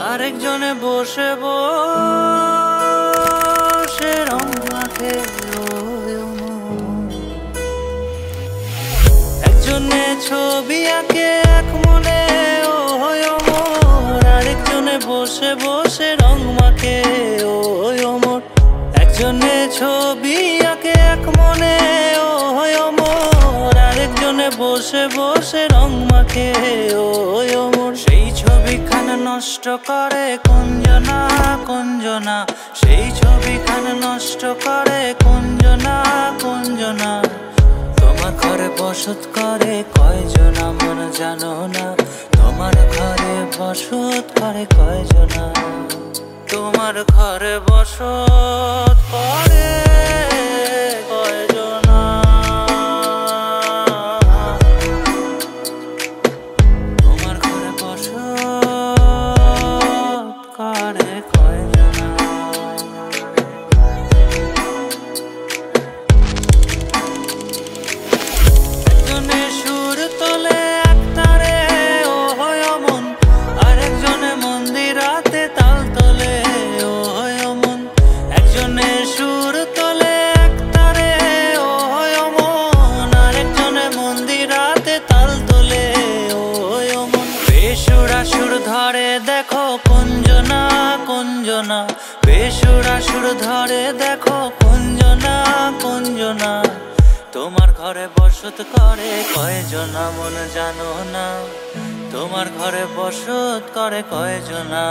আরেকজনে বসে বসে রং মাখে, একজনে ছবি আঁকে এক মনে ও মোর, আরেকজনে বসে বসে রং মাখে ও মোর। একজনে ছবি আঁকে এক মনে ও মোর, আরেকজনে বসে বসে রং মাখে ও মোর। সেই ছবিখানা নষ্ট করে কুঞ্জনা কুঞ্জনা, সেই ছবিখানা নষ্ট করে কুঞ্জনা কুঞ্জনা। তোমার ঘরে বসত করে কয়জনা মন জানো না, তোমার ঘরে বসত করে কয়জনা, তোমার ঘরে বসত করে কয়জনা, তোমার ঘরে বসত করে কয়জনা। একজনে সুর তোলে একতারে ও মন, আরেকজনে মন্দিরাতে তাল তোলে ও মন। একজনে সুর তোলে একতারে ও মন, আরেকজনে মন্দিরাতে তাল তোলে ও মন। বেসুরা সুর ধরে দেখো কুঞ্জনা কুঞ্জনা, বেসুরা সুর ধরে দেখো কুঞ্জনা কুঞ্জনা। তোমার ঘরে বসত করে কয়জনা মন জানো না, তোমার ঘরে বসত করে কয়জনা।